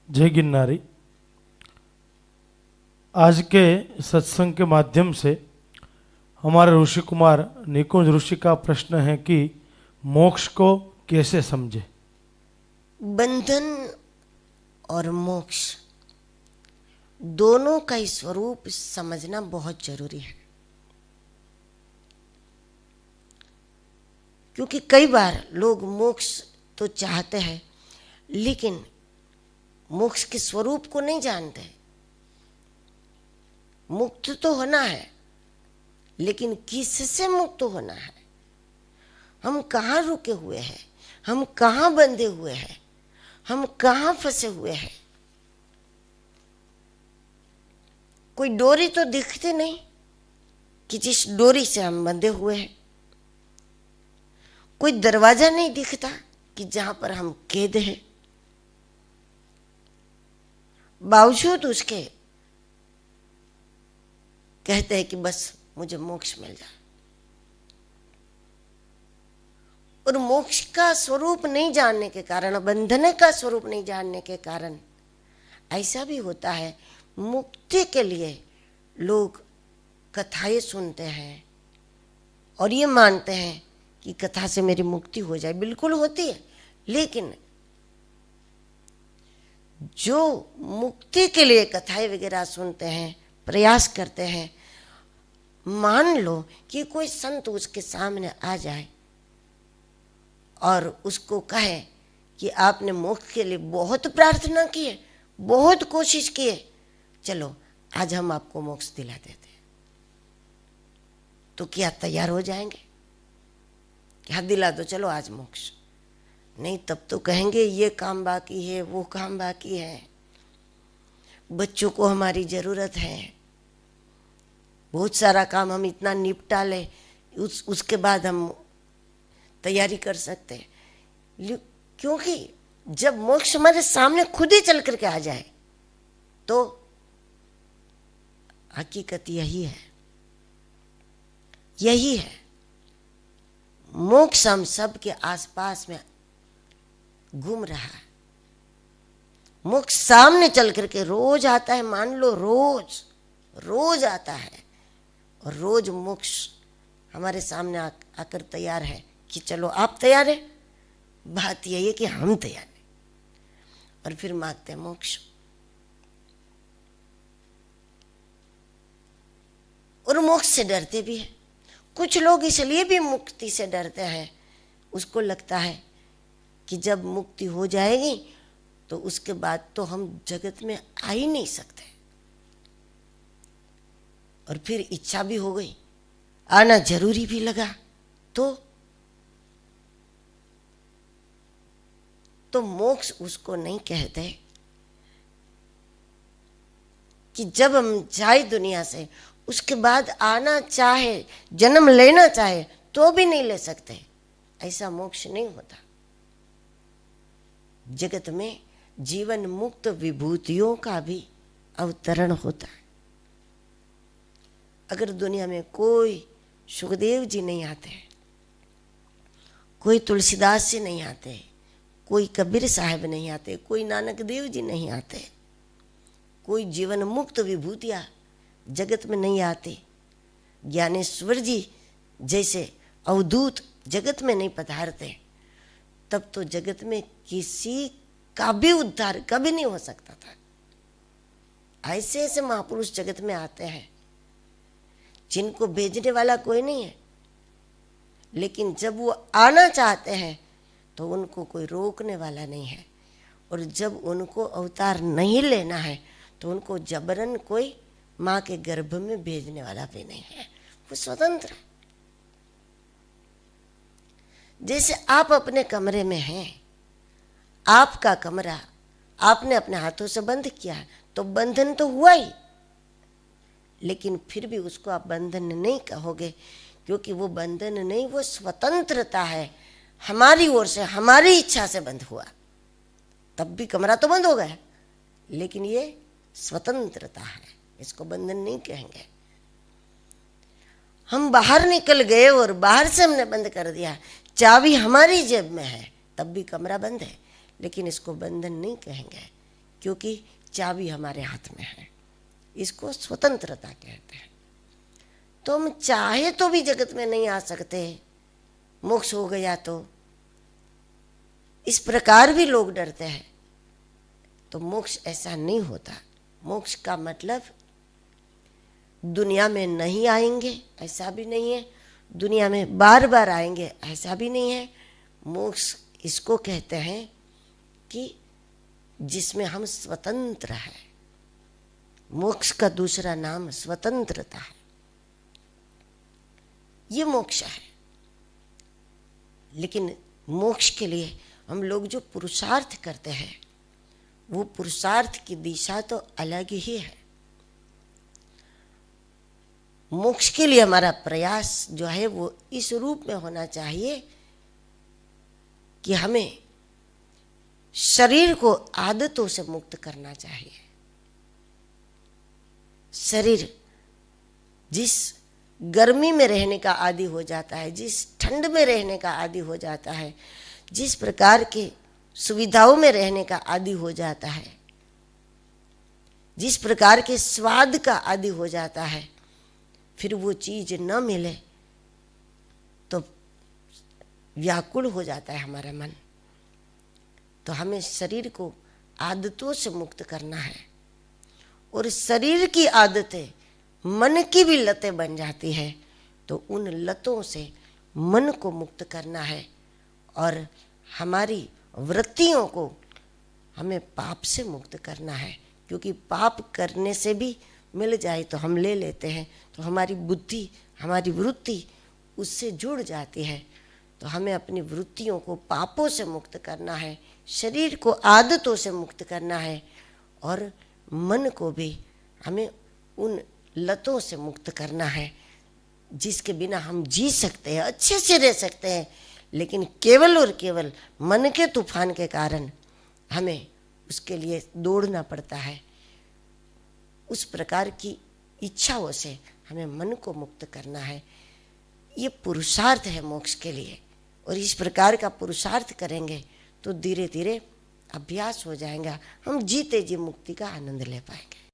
जय गिरनारी। आज के सत्संग के माध्यम से हमारे ऋषि कुमार निकुंज ऋषि का प्रश्न है कि मोक्ष को कैसे समझे। बंधन और मोक्ष दोनों का ही स्वरूप समझना बहुत जरूरी है, क्योंकि कई बार लोग मोक्ष तो चाहते हैं लेकिन मोक्ष के स्वरूप को नहीं जानते। मुक्त तो होना है लेकिन किससे मुक्त होना है, हम कहाँ रुके हुए हैं, हम कहाँ बंधे हुए हैं, हम कहाँ फंसे हुए हैं। कोई डोरी तो दिखती नहीं कि जिस डोरी से हम बंधे हुए हैं, कोई दरवाजा नहीं दिखता कि जहां पर हम कैद हैं। बावजूद उसके कहते हैं कि बस मुझे मोक्ष मिल जाए। और मोक्ष का स्वरूप नहीं जानने के कारण, बंधन का स्वरूप नहीं जानने के कारण ऐसा भी होता है, मुक्ति के लिए लोग कथाएं सुनते हैं और ये मानते हैं कि कथा से मेरी मुक्ति हो जाए। बिल्कुल होती है, लेकिन जो मुक्ति के लिए कथाएं वगैरह सुनते हैं, प्रयास करते हैं, मान लो कि कोई संत उसके सामने आ जाए और उसको कहे कि आपने मोक्ष के लिए बहुत प्रार्थना की है, बहुत कोशिश की है, चलो आज हम आपको मोक्ष दिला देते हैं, तो क्या तैयार हो जाएंगे? क्या दिला दो, चलो आज मोक्ष? नहीं, तब तो कहेंगे ये काम बाकी है, वो काम बाकी है, बच्चों को हमारी जरूरत है, बहुत सारा काम हम इतना निपटा ले, उसके बाद हम तैयारी कर सकते हैं। क्योंकि जब मोक्ष हमारे सामने खुद ही चल करके आ जाए तो हकीकत यही है, यही है। मोक्ष हम सब के आसपास में घूम रहा है। मोक्ष सामने चल करके रोज आता है, मान लो रोज रोज आता है, और रोज मोक्ष हमारे सामने आकर तैयार है कि चलो आप तैयार है। बात यही है कि हम तैयार हैं और फिर मांगते हैं मोक्ष। और मोक्ष से डरते भी हैं। कुछ लोग इसलिए भी मुक्ति से डरते हैं, उसको लगता है कि जब मुक्ति हो जाएगी तो उसके बाद तो हम जगत में आ ही नहीं सकते, और फिर इच्छा भी हो गई, आना जरूरी भी लगा, तो मोक्ष उसको नहीं कहते कि जब हम जाए दुनिया से उसके बाद आना चाहे, जन्म लेना चाहे तो भी नहीं ले सकते। ऐसा मोक्ष नहीं होता। जगत में जीवन मुक्त विभूतियों का भी अवतरण होता है। अगर दुनिया में कोई सुखदेव जी नहीं आते, कोई तुलसीदास जी नहीं आते, कोई कबीर साहब नहीं आते, कोई नानक देव जी नहीं आते, कोई जीवन मुक्त विभूतियां जगत में नहीं आती, ज्ञानेश्वर जी जैसे अवधूत जगत में नहीं पधारते, तब तो जगत में किसी का भी उद्धार कभी नहीं हो सकता था। ऐसे ऐसे महापुरुष जगत में आते हैं जिनको भेजने वाला कोई नहीं है, लेकिन जब वो आना चाहते हैं तो उनको कोई रोकने वाला नहीं है, और जब उनको अवतार नहीं लेना है तो उनको जबरन कोई माँ के गर्भ में भेजने वाला भी नहीं है। वो स्वतंत्र है। जैसे आप अपने कमरे में हैं, आपका कमरा आपने अपने हाथों से बंद किया तो बंधन तो हुआ ही, लेकिन फिर भी उसको आप बंधन नहीं कहोगे, क्योंकि वो बंधन नहीं, वो स्वतंत्रता है। हमारी ओर से, हमारी इच्छा से बंद हुआ, तब भी कमरा तो बंद हो गया, लेकिन ये स्वतंत्रता है, इसको बंधन नहीं कहेंगे। हम बाहर निकल गए और बाहर से हमने बंद कर दिया, चाबी हमारी जेब में है, तब भी कमरा बंद है, लेकिन इसको बंधन नहीं कहेंगे, क्योंकि चाबी हमारे हाथ में है। इसको स्वतंत्रता कहते हैं। तो हम चाहे तो भी जगत में नहीं आ सकते, मोक्ष हो गया तो, इस प्रकार भी लोग डरते हैं। तो मोक्ष ऐसा नहीं होता। मोक्ष का मतलब दुनिया में नहीं आएंगे ऐसा भी नहीं है, दुनिया में बार बार आएंगे ऐसा भी नहीं है। मोक्ष इसको कहते हैं कि जिसमें हम स्वतंत्र हैं। मोक्ष का दूसरा नाम स्वतंत्रता है। ये मोक्ष है। लेकिन मोक्ष के लिए हम लोग जो पुरुषार्थ करते हैं, वो पुरुषार्थ की दिशा तो अलग ही है। मोक्ष के लिए हमारा प्रयास जो है वो इस रूप में होना चाहिए कि हमें शरीर को आदतों से मुक्त करना चाहिए। शरीर जिस गर्मी में रहने का आदी हो जाता है, जिस ठंड में रहने का आदी हो जाता है, जिस प्रकार के सुविधाओं में रहने का आदी हो जाता है, जिस प्रकार के स्वाद का आदी हो जाता है, फिर वो चीज न मिले तो व्याकुल हो जाता है हमारा मन। तो हमें शरीर को आदतों से मुक्त करना है। और शरीर की आदतें मन की भी लतें बन जाती है, तो उन लतों से मन को मुक्त करना है। और हमारी वृत्तियों को हमें पाप से मुक्त करना है, क्योंकि पाप करने से भी मिल जाए तो हम ले लेते हैं, तो हमारी बुद्धि, हमारी वृत्ति उससे जुड़ जाती है। तो हमें अपनी वृत्तियों को पापों से मुक्त करना है, शरीर को आदतों से मुक्त करना है, और मन को भी हमें उन लतों से मुक्त करना है जिसके बिना हम जी सकते हैं, अच्छे से रह सकते हैं, लेकिन केवल और केवल मन के तूफान के कारण हमें उसके लिए दौड़ना पड़ता है। उस प्रकार की इच्छाओं से हमें मन को मुक्त करना है। ये पुरुषार्थ है मोक्ष के लिए। और इस प्रकार का पुरुषार्थ करेंगे तो धीरे धीरे अभ्यास हो जाएगा, हम जीते जी मुक्ति का आनंद ले पाएंगे।